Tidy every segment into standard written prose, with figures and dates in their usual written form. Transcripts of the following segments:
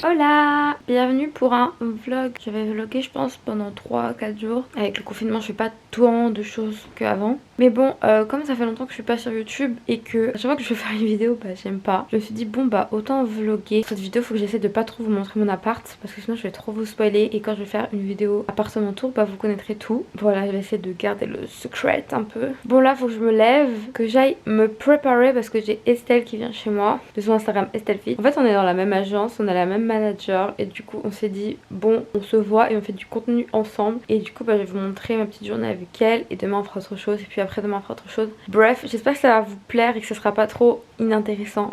Hola! Bienvenue pour un vlog. J'avais vlogué je pense pendant 3-4 jours. Avec le confinement je fais pas tant de choses qu'avant. Mais bon, comme ça fait longtemps que je suis pas sur YouTube et que à chaque fois que je veux faire une vidéo bah j'aime pas, je me suis dit bon bah autant vlogger. Cette vidéo faut que j'essaie de pas trop vous montrer mon appart parce que sinon je vais trop vous spoiler. Et quand je vais faire une vidéo appartement tour bah vous connaîtrez tout. Voilà, je vais essayer de garder le secret un peu. Bon là faut que je me lève, que j'aille me préparer parce que j'ai Estelle qui vient chez moi de son Instagram Estelle Fit. En fait on est dans la même agence, on a la même manager et du coup on s'est dit bon on se voit et on fait du contenu ensemble. Et du coup bah, je vais vous montrer ma petite journée avec elle et demain on fera autre chose et puis après demain on fera autre chose. Bref, j'espère que ça va vous plaire et que ce sera pas trop inintéressant.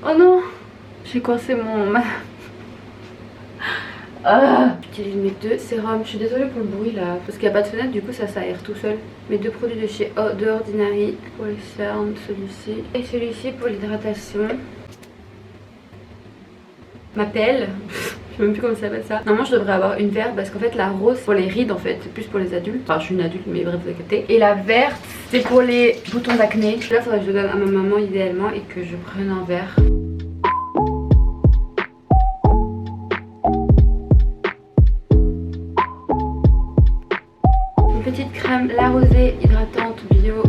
Oh non, j'ai coincé mon... J'utilise mes deux sérums. Je suis désolée pour le bruit là parce qu'il n'y a pas de fenêtre, du coup ça s'aère tout seul. Mes deux produits de chez The Ordinary pour les cernes, celui-ci et celui-ci pour l'hydratation. Ma pelle, je sais même plus comment ça s'appelle ça. Normalement je devrais avoir une verte parce qu'en fait la rose pour les rides en fait, c'est plus pour les adultes. Enfin je suis une adulte mais bref vous avez capté. Et la verte c'est pour les boutons d'acné. Là il faudrait que je le donne à ma maman idéalement et que je prenne un verre. Petite crème La Rosée hydratante bio.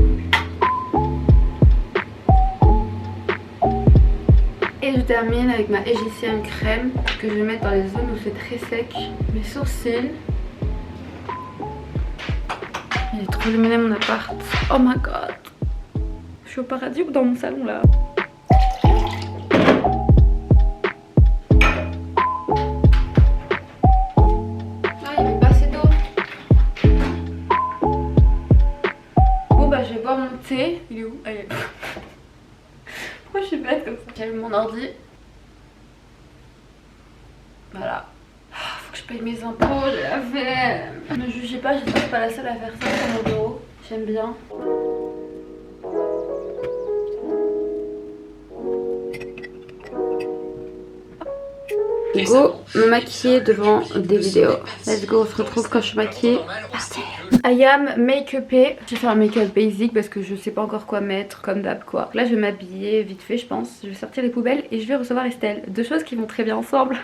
Et je termine avec ma Égicienne crème que je vais mettre dans les zones où c'est très sec. Mes sourcils. Il est trop lumineux mon appart. Oh my god. Je suis au paradis ou dans mon salon là? Il est où? Allez. Pourquoi je suis bête comme ça? J'allume mon ordi. Voilà. Faut que je paye mes impôts, j'ai la flemme. Ne jugez pas, je suis pas la seule à faire ça sur mon bureau. J'aime bien. Go me maquiller devant des vidéos. Let's go, on se retrouve quand je suis maquillée. I am make-upée. Je vais faire un make-up basic parce que je sais pas encore quoi mettre, comme d'hab quoi. Là je vais m'habiller vite fait je pense. Je vais sortir les poubelles et je vais recevoir Estelle. Deux choses qui vont très bien ensemble.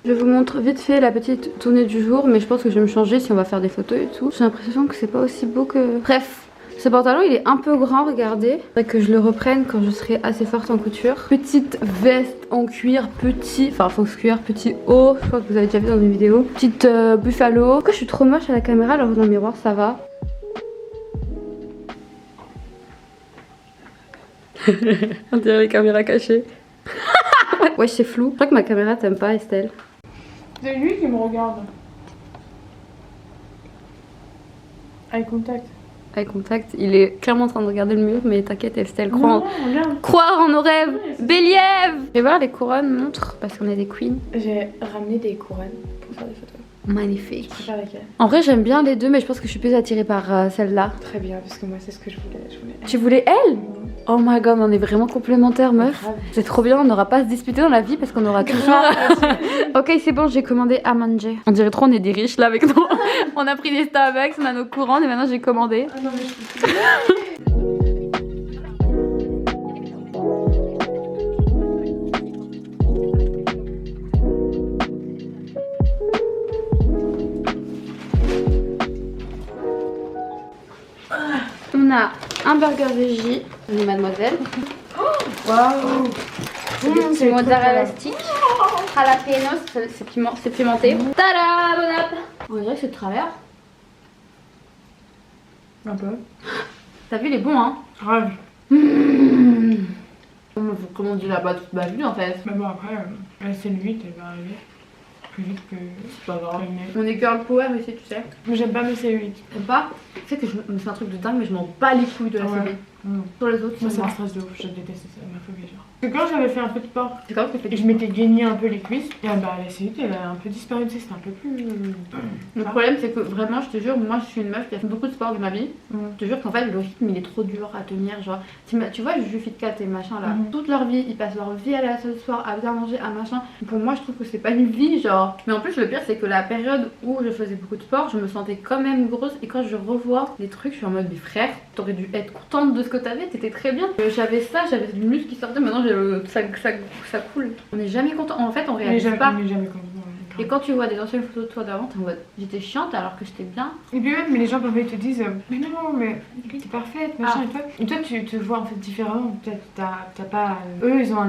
Je vous montre vite fait la petite tournée du jour, mais je pense que je vais me changer si on va faire des photos et tout. J'ai l'impression que c'est pas aussi beau que... Bref. Ce pantalon il est un peu grand, regardez. Faudrait que je le reprenne quand je serai assez forte en couture. Petite veste en cuir, petit, enfin fausse cuir, petit haut. Je crois que vous avez déjà vu dans une vidéo. Petite buffalo. Pourquoi je suis trop moche à la caméra alors que dans le miroir ça va? On dirait les caméras cachées. Ouais c'est flou. Je crois que ma caméra t'aime pas Estelle. C'est lui qui me regarde. Eye contact. Eye contact, il est clairement en train de regarder le mur, mais t'inquiète Estelle, croire en nos rêves. Béliève. Je vais voir les couronnes, montre, parce qu'on est des queens. J'ai ramené des couronnes pour faire des photos. Magnifique. Je préfère laquelle? En vrai j'aime bien les deux, mais je pense que je suis plus attirée par celle-là. Très bien, parce que moi c'est ce que je voulais. Tu voulais elle? Oh my god, on est vraiment complémentaires meuf. C'est trop bien, on n'aura pas à se disputer dans la vie parce qu'on aura toujours... Ok c'est bon, j'ai commandé à manger. On dirait trop on est des riches là avec nous. On a pris des Starbucks, on a nos couronnes et maintenant j'ai commandé. Ah non mais je peux plus. On a un burger veggie, on est mademoiselle. Waouh! C'est mozzarella stick. Jalapeno, c'est pimenté. Tada! Bon app. On dirait que c'est de travers. Un peu. T'as vu, il est bon hein? Grave. Comment on dit là-bas toute ma vie en fait. Mais bon après, la scène 8 elle va arriver. Plus vite que c'est pas grave. On est girl power ici tu sais. Mais j'aime pas mes C8. T'aimes pas? Tu sais que je me fais un truc de dingue mais je m'en bats les couilles de la Ouais. CB. Sur les autres, Moi ça me moi. stresse de ouf, je déteste ça, ma phobie genre. Parce que quand j'avais fait un peu de sport, C'est quand que et je m'étais gagné un peu les cuisses, et bah la cellulite elle a un peu disparu, tu sais, c'était un peu plus... Le problème c'est que vraiment je te jure, moi je suis une meuf qui a fait beaucoup de sport de ma vie. Je te jure qu'en fait le rythme il est trop dur à tenir. Genre, tu vois, Juju Fit Cat et machin là, toute leur vie, ils passent leur vie à la salle le soir, à bien manger, à machin. Pour moi je trouve que c'est pas une vie genre. Mais en plus le pire c'est que la période où je faisais beaucoup de sport, je me sentais quand même grosse. Et quand je revois les trucs, je suis en mode, mais frère, t'aurais dû être contente de ce que t'avais, t'étais très bien. J'avais ça, j'avais du muscle qui sortait, maintenant ça coule. On n'est jamais content, en fait on réalise pas. On est jamais content. Et quand tu vois des anciennes photos de toi d'avant, t'es en mode, j'étais chiante alors que j'étais bien. Et puis même, mais les gens parfois ils te disent mais non, mais t'es parfaite, machin et tout. Et toi tu te vois en fait différemment. Peut-être t'as pas. Eux ils ont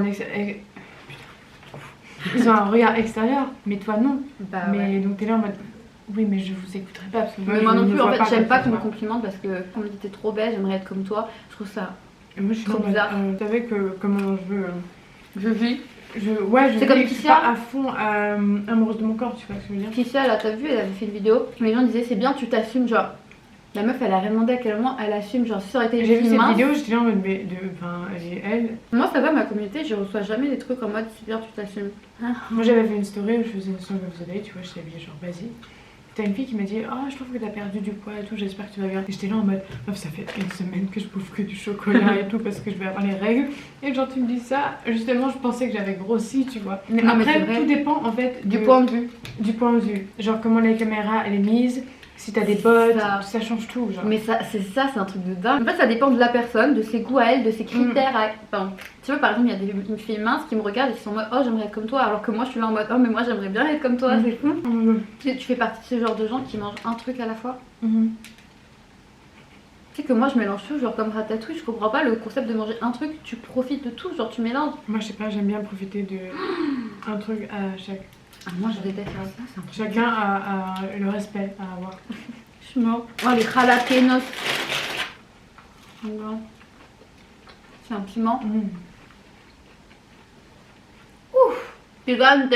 ils ont un regard extérieur, mais toi non. Bah, mais ouais. donc t'es là en mode oui, mais je vous écouterai pas parce que Mais moi non plus, en fait, j'aime pas qu'on me comprenne. complimente parce que quand on me dit t'es trop belle, j'aimerais être comme toi. Je trouve ça Et moi je suis trop trop bizarre. Vous savez que comment je veux. Je vis. Ouais, je C'est comme suis Kissia. pas à fond amoureuse de mon corps, tu vois ce que je veux dire. Kissia, là, t'as vu, elle avait fait une vidéo. Les gens disaient, c'est bien, tu t'assumes. Genre, la meuf, elle a rien demandé à quel moment elle assume. Genre, si ça aurait été une J'ai vu fille cette mince. vidéo, j'étais là en mode mais elle. Moi, ça va, ma communauté, je reçois jamais des trucs en mode, c'est bien, tu t'assumes. Moi j'avais fait une story où je faisais une song of the day, tu vois, j'étais habillée genre basique. T'as une fille qui m'a dit oh je trouve que t'as perdu du poids et tout, j'espère que tu vas bien. Et j'étais là en mode meuf ça fait une semaine que je bouffe que du chocolat et tout parce que je vais avoir les règles. Et genre tu me dis ça, justement je pensais que j'avais grossi tu vois. Mais Non, mais après c'est vrai. tout dépend en fait Du point de vue. Du point de vue. Genre comment la caméra elle est mise, si t'as des potes, ça change tout genre. Mais c'est un truc de dingue. En fait, ça dépend de la personne, de ses goûts à elle, de ses critères à elle. Enfin, tu vois, par exemple, il y a des filles minces qui me regardent et qui sont en mode oh, j'aimerais être comme toi, alors que moi je suis là en mode oh, mais moi j'aimerais bien être comme toi, c'est fou. Tu fais partie de ce genre de gens qui mangent un truc à la fois. Tu sais que moi je mélange tout, genre comme Ratatouille, je comprends pas le concept de manger un truc, tu profites de tout, genre tu mélanges. Moi je sais pas, j'aime bien profiter de un truc à chaque. Ah, moi je déteste faire ça, c'est un truc. Chacun a le respect à avoir. Je suis morte. Oh, les jalapenos. C'est un piment. Ouf, gigante.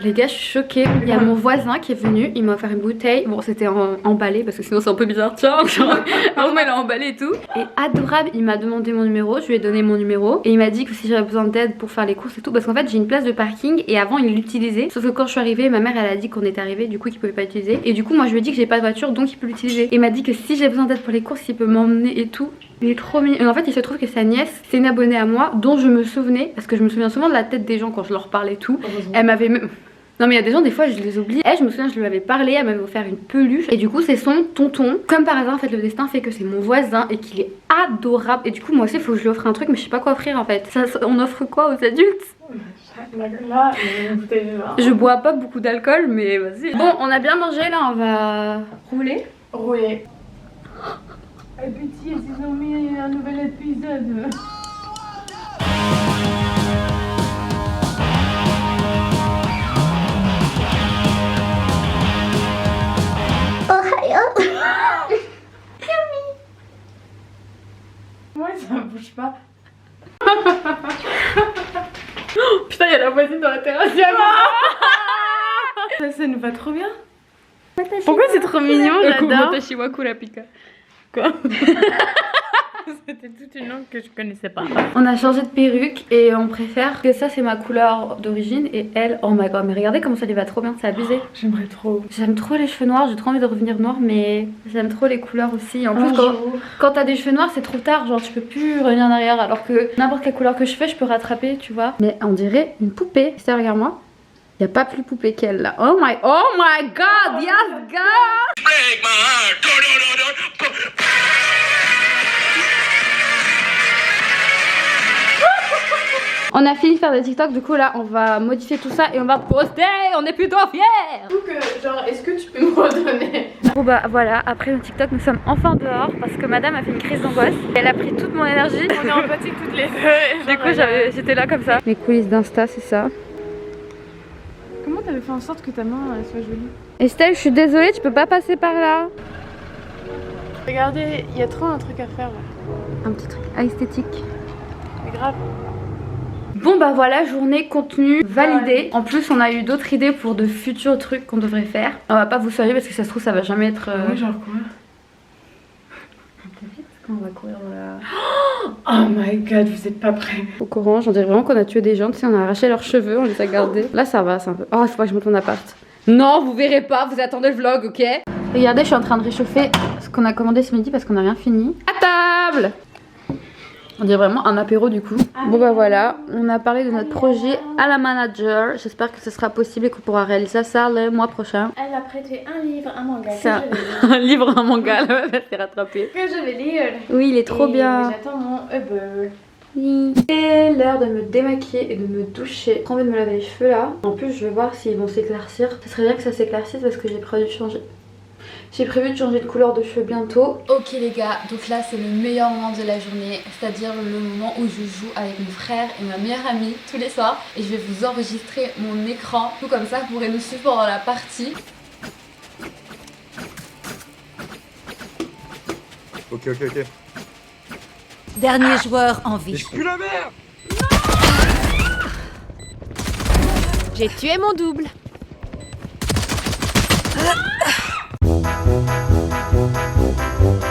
Les gars, je suis choquée. Il y a mon voisin qui est venu, il m'a offert une bouteille. Bon, c'était emballé parce que sinon c'est un peu bizarre. Tiens, genre, elle a emballé et tout. Et adorable, il m'a demandé mon numéro, je lui ai donné mon numéro. Et il m'a dit que si j'avais besoin d'aide pour faire les courses et tout, parce qu'en fait j'ai une place de parking et avant il l'utilisait. Sauf que quand je suis arrivée, ma mère elle a dit qu'on était arrivé, du coup qu'il pouvait pas l'utiliser. Et du coup, moi je lui ai dit que j'ai pas de voiture donc il peut l'utiliser. Et il m'a dit que si j'ai besoin d'aide pour les courses, il peut m'emmener et tout. Il est trop mignon. Et en fait, il se trouve que sa nièce, c'est une abonnée à moi dont je me souvenais, parce que je me souviens souvent de la tête des gens quand je leur parlais tout. Elle m'avait même. Non mais il y a des gens, des fois je les oublie. Elle, je me souviens, je lui avais parlé, elle m'avait offert une peluche. Et du coup c'est son tonton. Comme par hasard en fait le destin fait que c'est mon voisin et qu'il est adorable. Et du coup moi aussi il faut que je lui offre un truc mais je sais pas quoi offrir en fait. On offre quoi aux adultes? Là, une bouteille de vin. Je bois pas beaucoup d'alcool mais vas-y. Bon on a bien mangé là, on va rouler. Rouler. Et petit, ils ont mis un nouvel épisode. Moi ça bouge pas. Putain, il y a la voisine dans la terrasse. Ça nous va trop bien. Pourquoi c'est trop mignon, j'adore. Quoi? C'était toute une langue que je connaissais pas. On a changé de perruque et on préfère que ça c'est ma couleur d'origine et elle, oh my god, mais regardez comment ça lui va trop bien, c'est abusé. J'aimerais trop. J'aime trop les cheveux noirs, j'ai trop envie de revenir noir mais j'aime trop les couleurs aussi. En plus quand t'as des cheveux noirs c'est trop tard, genre tu peux plus revenir en arrière alors que n'importe quelle couleur que je fais je peux rattraper tu vois. Mais on dirait une poupée, ça regarde moi. Y a pas plus poupée qu'elle là. Oh my god, yes girl. Break my heart. On a fini de faire des TikTok, du coup là on va modifier tout ça et on va poster, on est plutôt fiers. Genre, est-ce que tu peux me redonner? Bon bah voilà, après le TikTok nous sommes enfin dehors parce que madame a fait une crise d'angoisse. Elle a pris toute mon énergie. On est empathiques toutes les deux. Du coup j'étais là comme ça. Les coulisses d'Insta c'est ça. Comment t'avais fait en sorte que ta main soit jolie? Estelle je suis désolée, tu peux pas passer par là. Regardez, il y a trop un truc à faire là. Un petit truc esthétique. Mais grave. Bon bah voilà, journée contenu validée. En plus on a eu d'autres idées pour de futurs trucs qu'on devrait faire. On va pas vous spoiler parce que ça se trouve ça va jamais être... Ouais, genre quoi? On va courir dans la... Oh my god, vous êtes pas prêts. Au courant, j'en dirais vraiment qu'on a tué des gens, tu sais, on a arraché leurs cheveux, on les a gardés. Là ça va, c'est un peu... Oh, il faut pas que je monte mon appart. Non, vous verrez pas, vous attendez le vlog, ok? Regardez, je suis en train de réchauffer ce qu'on a commandé ce midi parce qu'on a rien fini. À table! On dirait vraiment un apéro du coup. Bon bah voilà, on a parlé de notre projet à la manager. J'espère que ce sera possible et qu'on pourra réaliser ça le mois prochain. Elle a prêté un livre, un manga Ça, que je vais lire. un livre, un manga, là, elle s'est rattrapée. Que je vais lire. Oui, il est trop Et bien. j'attends mon Uber. Oui. C'est l'heure de me démaquiller et de me doucher. J'ai trop envie de me laver les cheveux là. En plus, je vais voir s'ils vont s'éclaircir. Ce serait bien que ça s'éclaircisse parce que j'ai prévu de changer. J'ai prévu de changer de couleur de cheveux bientôt. Ok les gars, donc là c'est le meilleur moment de la journée, c'est-à-dire le moment où je joue avec mon frère et ma meilleure amie tous les soirs. Et je vais vous enregistrer mon écran, tout comme ça vous pourrez nous suivre pendant la partie. Ok. Dernier joueur en vie. Je pue la merde. J'ai tué mon double.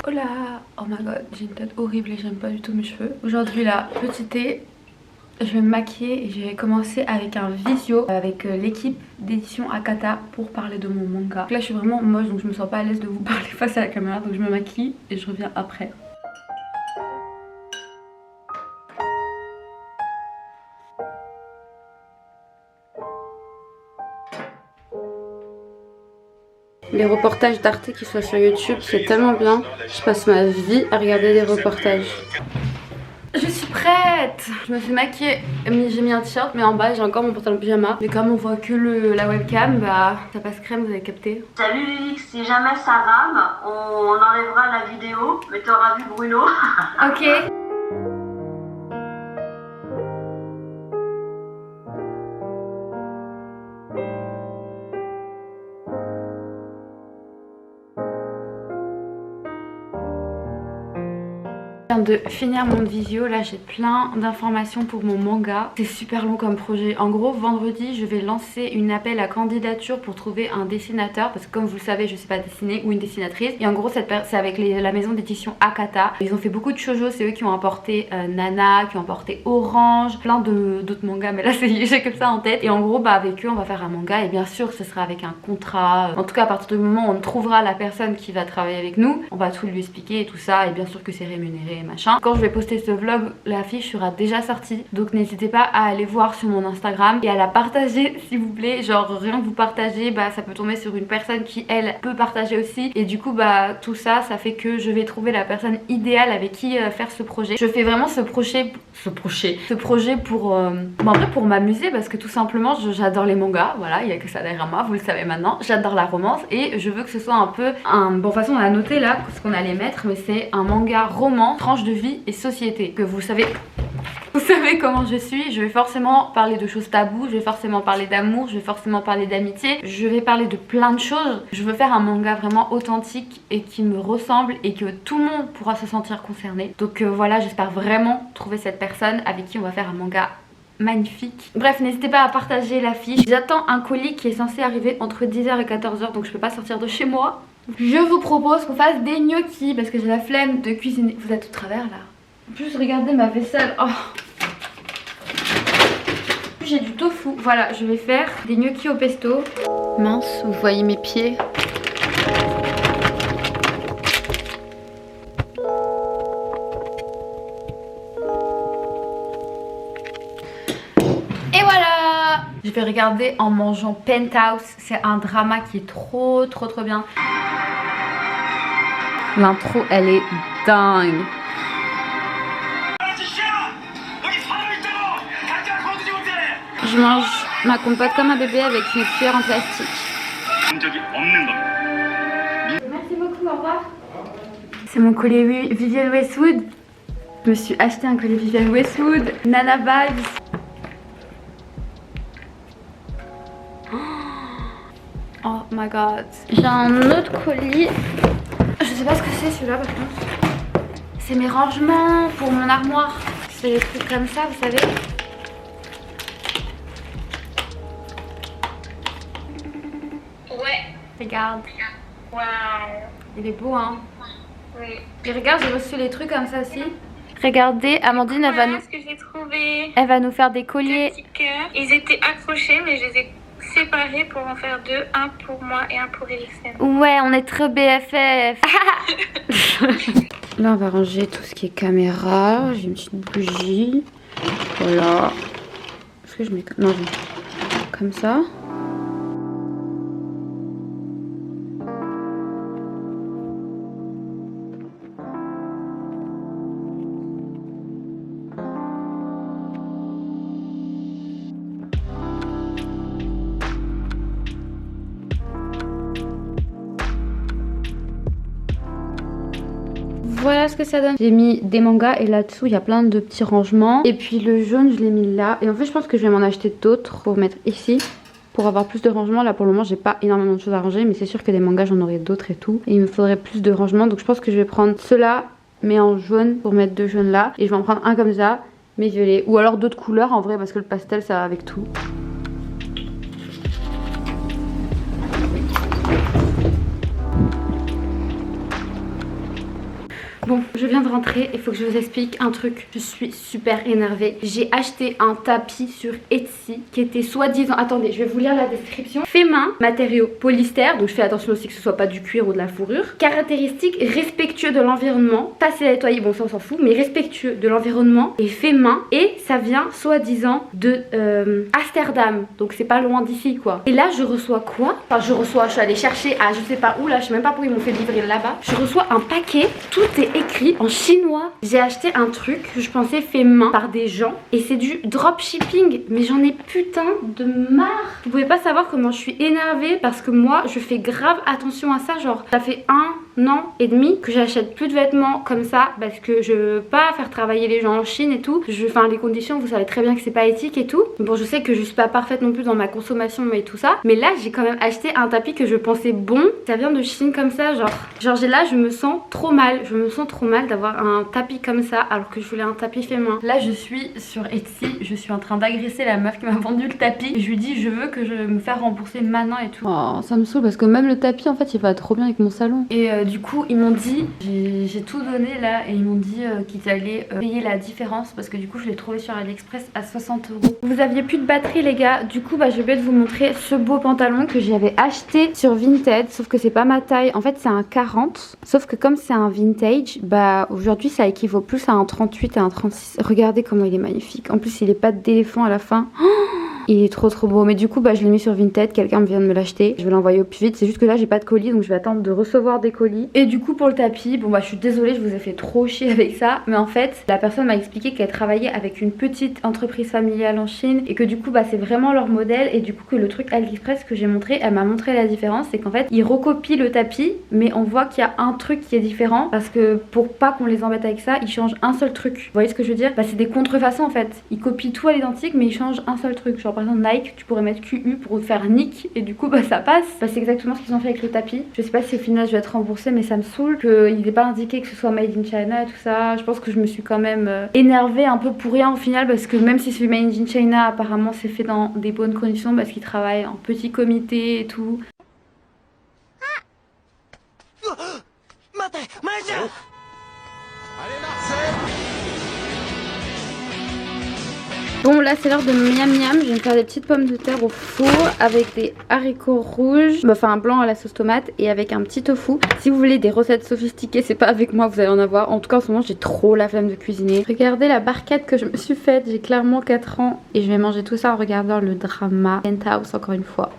Oh là, oh my god, j'ai une tête horrible et j'aime pas du tout mes cheveux. Aujourd'hui là, petit thé, je vais me maquiller et je vais commencer avec un visio avec l'équipe d'édition Akata pour parler de mon manga. Donc là je suis vraiment moche donc je me sens pas à l'aise de vous parler face à la caméra, donc je me maquille et je reviens après. Les reportages d'Arte qui sont sur YouTube, c'est tellement bien. Je passe ma vie à regarder des reportages. Je suis prête! Je me suis maquillée, j'ai mis un t-shirt, mais en bas j'ai encore mon pantalon pyjama. Mais comme on voit que la webcam, bah ça passe crème, vous avez capté. Salut Lilix, si jamais ça rame, on enlèvera la vidéo, mais t'auras vu Bruno. Ok. De finir mon visio, là j'ai plein d'informations pour mon manga. C'est super long comme projet. En gros vendredi je vais lancer une appel à candidature pour trouver un dessinateur parce que comme vous le savez je sais pas dessiner, ou une dessinatrice. Et en gros c'est avec la maison d'édition Akata. Ils ont fait beaucoup de shoujo, c'est eux qui ont apporté Nana, qui ont apporté Orange, plein d'autres mangas, mais là j'ai que ça en tête. Et en gros bah avec eux on va faire un manga et bien sûr ce sera avec un contrat. En tout cas à partir du moment où on trouvera la personne qui va travailler avec nous, on va tout lui expliquer et tout ça, et bien sûr que c'est rémunéré. Machin. Quand je vais poster ce vlog, l'affiche sera déjà sortie. Donc n'hésitez pas à aller voir sur mon Instagram et à la partager s'il vous plaît. Genre rien que vous partagez, bah ça peut tomber sur une personne qui elle peut partager aussi. Et du coup bah tout ça, ça fait que je vais trouver la personne idéale avec qui faire ce projet. Je fais vraiment ce projet pour en vrai pour m'amuser parce que tout simplement j'adore les mangas. Voilà, il n'y a que ça derrière moi, vous le savez maintenant. J'adore la romance et je veux que ce soit un peu un... Bon de toute façon on a noté là ce qu'on allait mettre, mais c'est un manga romance, tranche de vie et société. Que vous savez comment je suis, je vais forcément parler de choses taboues, je vais forcément parler d'amour, je vais forcément parler d'amitié, je vais parler de plein de choses. Je veux faire un manga vraiment authentique et qui me ressemble et que tout le monde pourra se sentir concerné. Donc voilà, j'espère vraiment trouver cette personne avec qui on va faire un manga magnifique. Bref, n'hésitez pas à partager l'affiche. J'attends un colis qui est censé arriver entre 10h et 14h, donc je peux pas sortir de chez moi. Je vous propose qu'on fasse des gnocchis parce que j'ai la flemme de cuisiner. Vous êtes au travers là. En plus regardez ma vaisselle. Oh. J'ai du tofu. Voilà, je vais faire des gnocchis au pesto. Mince, vous voyez mes pieds. Et voilà! Je vais regarder en mangeant Penthouse. C'est un drama qui est trop bien. L'intro elle est dingue. Je mange ma compote comme un bébé avec une cuillère en plastique. Merci beaucoup, au revoir. C'est mon collier Vivienne Westwood. Je me suis acheté un collier Vivienne Westwood. Nana Vibes. Oh my god. J'ai un autre colis. Je sais pas ce que c'est celui-là par contre. C'est mes rangements pour mon armoire. C'est des trucs comme ça, vous savez. Ouais. Regarde. Waouh. Il est beau hein. Oui. Et regarde, j'ai reçu les trucs comme ça aussi. Regardez, Amandine, Voilà ce que j'ai trouvé. elle va nous faire des Deux colliers. petits cœurs. Ils étaient accrochés, mais je les ai séparés pour en faire deux. Un pour moi et un pour Elixen. Ouais, on est trop BFF. Là, on va ranger tout ce qui est caméra. J'ai une petite bougie. Voilà. Est-ce que je mets... Non, je mets comme ça. Voilà ce que ça donne. J'ai mis des mangas et là-dessous il y a plein de petits rangements. Et puis le jaune je l'ai mis là. Et en fait je pense que je vais m'en acheter d'autres pour mettre ici. Pour avoir plus de rangements. Là pour le moment j'ai pas énormément de choses à ranger. Mais c'est sûr que des mangas j'en aurai d'autres et tout. Et il me faudrait plus de rangements. Donc je pense que je vais prendre ceux-là mais en jaune pour mettre deux jaunes là. Et je vais en prendre un comme ça mais violet. Ou alors d'autres couleurs en vrai parce que le pastel ça va avec tout. Bon, je viens de rentrer, il faut que je vous explique un truc. Je suis super énervée. J'ai acheté un tapis sur Etsy qui était soi-disant... Attendez, je vais vous lire la description. Fait main, matériaux polystère, donc je fais attention aussi que ce soit pas du cuir ou de la fourrure. Caractéristiques respectueux de l'environnement. Facile à nettoyer, bon ça on s'en fout, mais respectueux de l'environnement et fait main. Et ça vient soi-disant de Amsterdam, donc c'est pas loin d'ici quoi. Et là je reçois quoi? Enfin je suis allée chercher à je sais pas où là, je sais même pas pourquoi ils m'ont fait livrer là-bas. Je reçois un paquet, tout est écrit en chinois. J'ai acheté un truc que je pensais fait main par des gens et c'est du dropshipping, mais j'en ai putain de marre. Vous pouvez pas savoir comment je suis énervée parce que moi je fais grave attention à ça. Genre ça fait 1 an et demi que j'achète plus de vêtements comme ça parce que je veux pas faire travailler les gens en Chine et tout. Enfin les conditions vous savez très bien que c'est pas éthique et tout. Bon je sais que je suis pas parfaite non plus dans ma consommation et tout ça, mais là j'ai quand même acheté un tapis que je pensais bon. Ça vient de Chine comme ça, genre là je me sens trop mal. Je me sens trop mal d'avoir un tapis comme ça alors que je voulais un tapis fait main. Là je suis sur Etsy, je suis en train d'agresser la meuf qui m'a vendu le tapis et je lui dis je veux que je me fasse rembourser maintenant et tout. Oh ça me saoule parce que même le tapis en fait il va trop bien avec mon salon. Et du coup ils m'ont dit, j'ai tout donné là et ils m'ont dit qu'ils allaient payer la différence parce que du coup je l'ai trouvé sur AliExpress à 60 €. Vous aviez plus de batterie les gars, du coup bah je vais vous montrer ce beau pantalon que j'avais acheté sur Vinted, sauf que c'est pas ma taille, en fait c'est un 40, sauf que comme c'est un vintage, bah aujourd'hui ça équivaut plus à un 38 et un 36. Regardez comment il est magnifique, en plus il est pas d'éléphant à la fin. Il est trop beau, mais du coup bah je l'ai mis sur Vinted, quelqu'un vient de me l'acheter, je vais l'envoyer au plus vite. C'est juste que là j'ai pas de colis donc je vais attendre de recevoir des colis. Et du coup pour le tapis, bon bah je suis désolée, je vous ai fait trop chier avec ça, mais en fait la personne m'a expliqué qu'elle travaillait avec une petite entreprise familiale en Chine et que du coup bah c'est vraiment leur modèle et du coup que le truc AliExpress que j'ai montré, elle m'a montré la différence, c'est qu'en fait ils recopient le tapis mais on voit qu'il y a un truc qui est différent parce que pour pas qu'on les embête avec ça, ils changent un seul truc. Vous voyez ce que je veux dire? Bah c'est des contrefaçons en fait, ils copient tout à l'identique mais ils changent un seul truc. Genre par exemple Nike, tu pourrais mettre QU pour faire Nick et du coup bah ça passe. Bah c'est exactement ce qu'ils ont fait avec le tapis. Je sais pas si au final je vais être remboursée mais ça me saoule qu'il n'ait pas indiqué que ce soit made in China et tout ça. Je pense que je me suis quand même énervée un peu pour rien au final parce que même si c'est made in China apparemment c'est fait dans des bonnes conditions parce qu'ils travaillent en petit comité et tout. Bon là c'est l'heure de miam miam, je vais me faire des petites pommes de terre au four avec des haricots rouges, enfin un blanc à la sauce tomate et avec un petit tofu. Si vous voulez des recettes sophistiquées, c'est pas avec moi, vous allez en avoir. En tout cas en ce moment j'ai trop la flemme de cuisiner. Regardez la barquette que je me suis faite, j'ai clairement 4 ans et je vais manger tout ça en regardant le drama Penthouse encore une fois.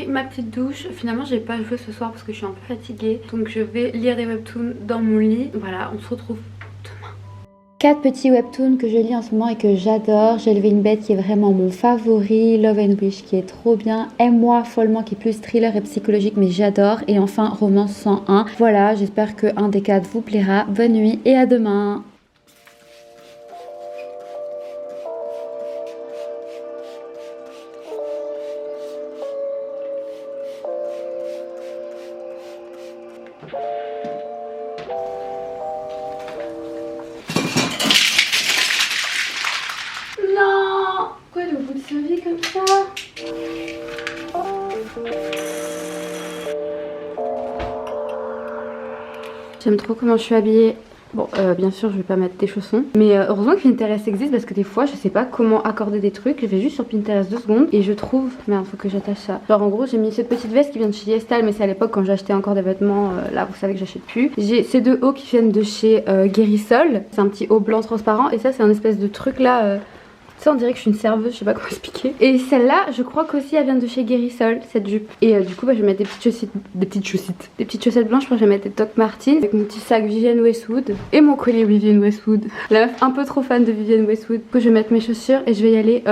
Ma petite douche, finalement j'ai pas joué ce soir parce que je suis un peu fatiguée, donc je vais lire des webtoons dans mon lit. Voilà, on se retrouve demain. 4 petits webtoons que je lis en ce moment et que j'adore. J'ai levé une bête qui est vraiment mon favori, Love and Wish qui est trop bien, Aime-moi follement qui est plus thriller et psychologique mais j'adore, et enfin Romance 101. Voilà, j'espère que un des 4 vous plaira. Bonne nuit et à demain. Non! Pourquoi elle est au bout de sa vie comme ça? J'aime trop comment je suis habillée. Bon, bien sûr, je vais pas mettre des chaussons. Mais heureusement que Pinterest existe parce que des fois, je sais pas comment accorder des trucs. Je vais juste sur Pinterest 2 secondes et je trouve. Merde, faut que j'attache ça. Genre, en gros, j'ai mis cette petite veste qui vient de chez Yestal, mais c'est à l'époque quand j'achetais encore des vêtements. Là, vous savez que j'achète plus. J'ai ces 2 hauts qui viennent de chez Guérisol. C'est un petit haut blanc transparent et ça, c'est un espèce de truc là. Ça on dirait que je suis une serveuse, je sais pas comment expliquer. Et celle-là, je crois qu'aussi elle vient de chez Guérisol, cette jupe. Et du coup, bah, je vais mettre des petites chaussettes blanches. Je crois que je vais mettre des Doc Martens avec mon petit sac Vivienne Westwood et mon collier Vivienne Westwood. La meuf un peu trop fan de Vivienne Westwood. Du coup, je vais mettre mes chaussures et je vais y aller.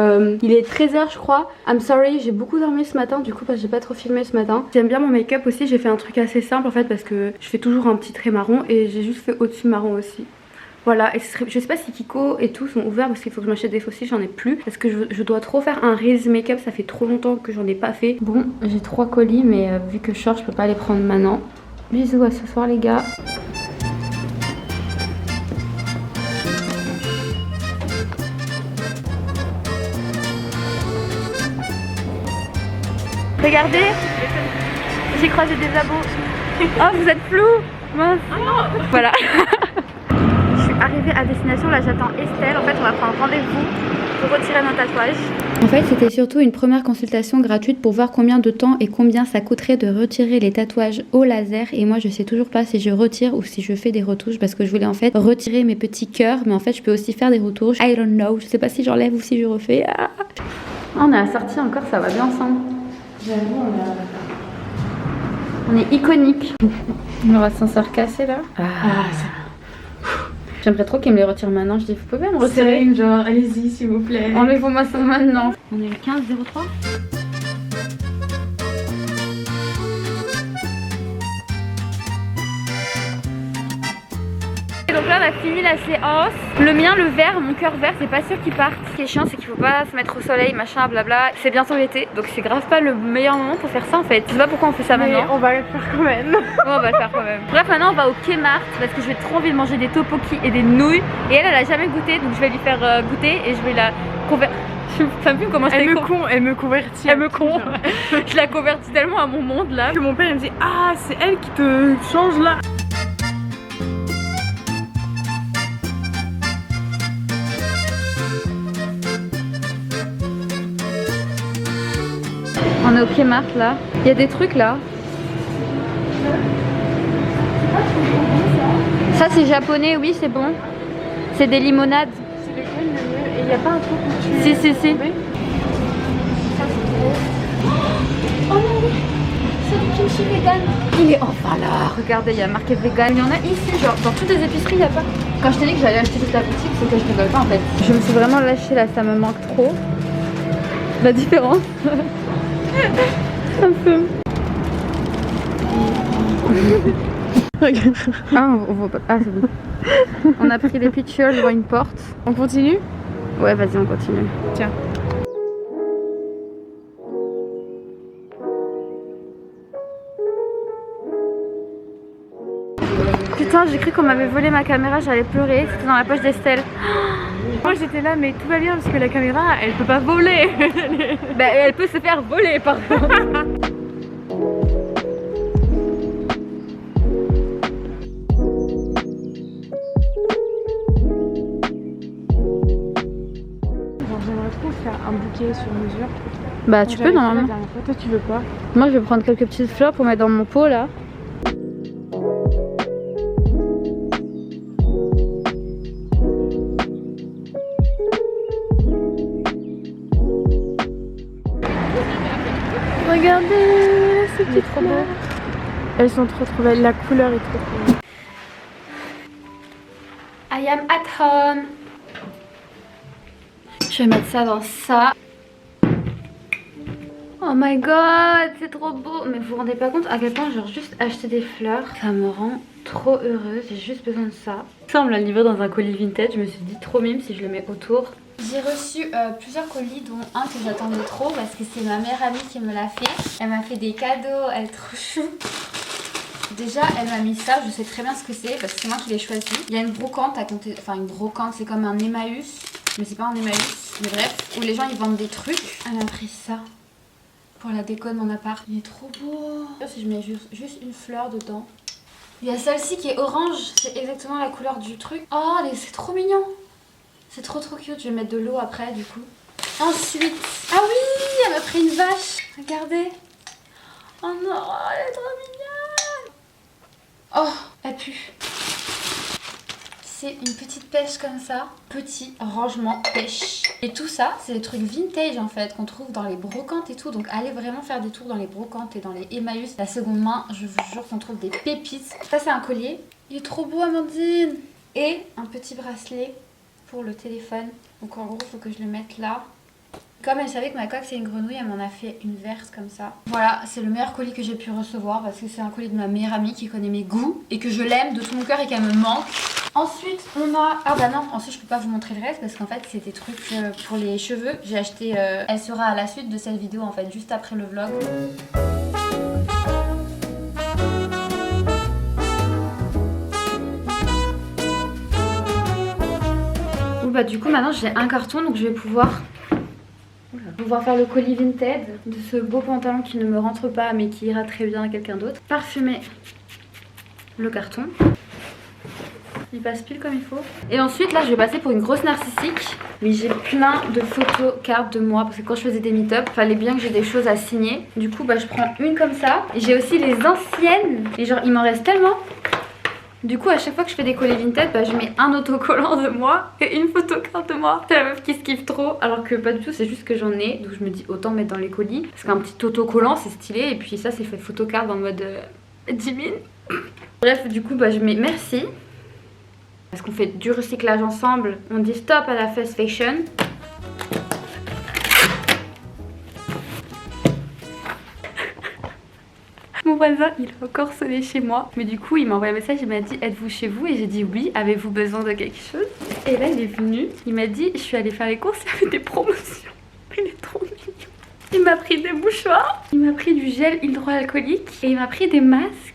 Il est 13h, je crois. I'm sorry, j'ai beaucoup dormi ce matin. Du coup, bah, j'ai pas trop filmé ce matin. J'aime bien mon make-up aussi. J'ai fait un truc assez simple en fait parce que je fais toujours un petit trait marron et j'ai juste fait au-dessus marron aussi. Voilà, et je sais pas si Kiko et tout sont ouverts parce qu'il faut que je m'achète des fossiles, j'en ai plus. Parce que je dois trop faire un Reels make-up, ça fait trop longtemps que j'en ai pas fait. Bon, j'ai 3 colis, mais vu que je sors, je peux pas les prendre maintenant. Bisous, à ce soir les gars. Regardez, j'ai croisé des abos. Oh, vous êtes flou, mince. Voilà. Arrivée à destination, là j'attends Estelle. En fait on va prendre rendez-vous pour retirer nos tatouages. En fait c'était surtout une première consultation gratuite pour voir combien de temps et combien ça coûterait de retirer les tatouages au laser. Et moi je sais toujours pas si je retire ou si je fais des retouches parce que je voulais en fait retirer mes petits cœurs. Mais en fait je peux aussi faire des retouches. I don't know, je sais pas si j'enlève ou si je refais. Ah. On est assortis encore, ça va bien ensemble. J'avoue, on est iconique. On aura ascenseur cassé là. c'est J'aimerais trop qu'il me les retire maintenant. Je dis, vous pouvez me retirer? sérieux, genre, allez-y s'il vous plaît. Enlevez-moi ça maintenant. On est le 15-03. Donc là on a fini la séance. Le mien, le vert, mon cœur vert, c'est pas sûr qu'il parte. Ce qui est chiant c'est qu'il faut pas se mettre au soleil, machin, blabla. C'est bientôt l'été, donc c'est grave pas le meilleur moment pour faire ça en fait. Je sais pas pourquoi on fait ça Mais maintenant. on va le faire quand même. Ouais, on va le faire quand même. Bref, maintenant on va au Kmart parce que je vais trop envie de manger des tteokbokki et des nouilles. Et elle a jamais goûté, donc je vais lui faire goûter et je vais la convertir. Je sais plus comment je Elle me convertit. Elle me con. Je la convertis tellement à mon monde là. Que mon père il me dit, ah c'est elle qui te change là. On est au Kmart là. Il y a des trucs là. Ça c'est japonais, oui c'est bon. C'est des limonades. C'est lequel le mieux? Et il n'y a pas un truc où tu... Si. Ça c'est trop... Oh non, c'est du kimchi vegan. Il est enfin là. Regardez, il y a marqué vegan. Il y en a ici, genre dans toutes les épiceries, il n'y a pas. Quand je t'ai dit que j'allais acheter toute la boutique, c'est que je rigole pas en fait. Je me suis vraiment lâchée là, ça me manque trop. La différence. Un peu. Ah, on voit pas. Ah, c'est bon. On a pris des pictures devant une porte. On continue? Ouais, vas-y, on continue. Tiens. Putain, j'ai cru qu'on m'avait volé ma caméra, j'allais pleurer. C'était dans la poche d'Estelle. Moi j'étais là, mais tout va bien parce que la caméra elle peut pas voler. Bah, elle peut se faire voler par contre. J'aimerais trop faire un bouquet sur mesure. Bah, tu peux normalement. Toi tu veux pas? Moi, je vais prendre quelques petites fleurs pour mettre dans mon pot là. Regardez, c'est trop beau. Elles sont trop belles, la couleur est trop belle. I am at home. Je vais mettre ça dans ça. Oh my god, c'est trop beau. Mais vous vous rendez pas compte à quel point genre juste acheter des fleurs, ça me rend trop heureuse. J'ai juste besoin de ça. Ça on me l'a livré dans un colis vintage. Je me suis dit trop mime si je le mets autour. J'ai reçu plusieurs colis dont un que j'attendais trop parce que c'est ma meilleure amie qui me l'a fait. Elle m'a fait des cadeaux, elle est trop chou. Déjà elle m'a mis ça, je sais très bien ce que c'est parce que c'est moi qui l'ai choisi. Il y a une brocante à compter, enfin une brocante c'est comme un Emmaüs, mais c'est pas un Emmaüs, mais bref, où les gens ils vendent des trucs. Elle m'a pris ça pour la déco de mon appart. Il est trop beau. Si je mets juste une fleur dedans. Il y a celle-ci qui est orange, c'est exactement la couleur du truc. Oh, c'est trop mignon. C'est trop cute, je vais mettre de l'eau après du coup. Ensuite, ah oui, elle m'a pris une vache, regardez. Oh non, elle est trop mignonne. Oh, elle pue. C'est une petite pêche comme ça, petit rangement pêche. Et tout ça, c'est des trucs vintage en fait, qu'on trouve dans les brocantes et tout. Donc allez vraiment faire des tours dans les brocantes et dans les Emmaüs. La seconde main, je vous jure qu'on trouve des pépites. Ça c'est un collier. Il est trop beau Amandine. Et un petit bracelet pour le téléphone. Donc en gros, il faut que je le mette là. Comme elle savait que ma coque c'est une grenouille, elle m'en a fait une verte comme ça. Voilà, c'est le meilleur colis que j'ai pu recevoir parce que c'est un colis de ma meilleure amie qui connaît mes goûts et que je l'aime de tout mon cœur et qu'elle me manque. Ensuite, on a... Ah bah non, ensuite je peux pas vous montrer le reste parce qu'en fait c'est des trucs pour les cheveux. J'ai acheté... Elle sera à la suite de cette vidéo en fait, juste après le vlog. Bon bah du coup maintenant j'ai un carton donc je vais pouvoir faire le colis vintage de ce beau pantalon qui ne me rentre pas mais qui ira très bien à quelqu'un d'autre. Parfumer le carton. Il passe pile comme il faut. Et ensuite là je vais passer pour une grosse narcissique. Mais j'ai plein de photos cartes de moi parce que quand je faisais des meet-up, fallait bien que j'ai des choses à signer. Du coup bah je prends une comme ça. Et j'ai aussi les anciennes. Et genre il m'en reste tellement. Du coup à chaque fois que je fais des colis vintage, bah, je mets un autocollant de moi et une photocarte de moi. C'est la meuf qui se kiffe trop. Alors que pas du tout, c'est juste que j'en ai. Donc je me dis autant mettre dans les colis. Parce qu'un petit autocollant c'est stylé. Et puis ça c'est fait photocarte en mode Jimin. Bref du coup bah je mets merci. Parce qu'on fait du recyclage ensemble. On dit stop à la fast fashion. Mon voisin, il a encore sonné chez moi. Mais du coup, il m'a envoyé un message, il m'a dit êtes-vous chez vous? Et j'ai dit oui, avez-vous besoin de quelque chose? Et là, il est venu, il m'a dit je suis allée faire les courses, il y avait des promotions. Il est trop mignon. Il m'a pris des mouchoirs, il m'a pris du gel hydroalcoolique et il m'a pris des masques.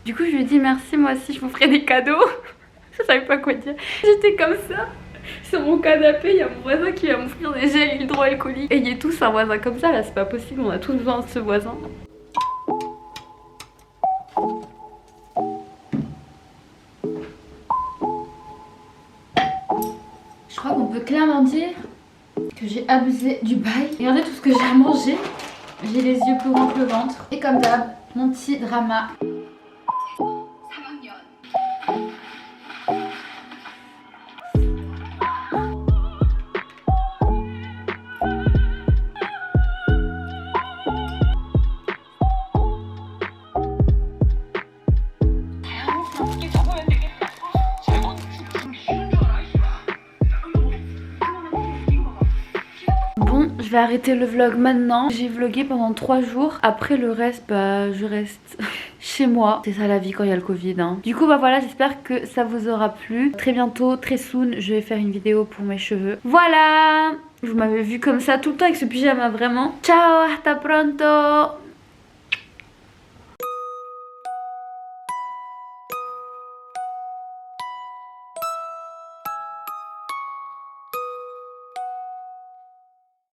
Du coup, je lui ai dit merci, moi aussi, je vous ferai des cadeaux. Je savais pas quoi dire. J'étais comme ça. Sur mon canapé, il y a mon voisin qui va m'offrir des gels hydroalcooliques. Et il est tous un voisin comme ça, là, c'est pas possible, on a tous besoin de ce voisin. Je crois qu'on peut clairement dire que j'ai abusé du bail. Regardez tout ce que j'ai à manger. J'ai les yeux plus grands que le ventre. Et comme d'hab, mon petit drama. Je vais arrêter le vlog maintenant. J'ai vlogué pendant 3 jours. Après le reste, bah je reste chez moi. C'est ça la vie quand il y a le Covid hein. Du coup bah voilà, j'espère que ça vous aura plu. Très bientôt, très soon, je vais faire une vidéo pour mes cheveux. Voilà. Vous m'avez vu comme ça tout le temps avec ce pyjama vraiment. Ciao, hasta pronto.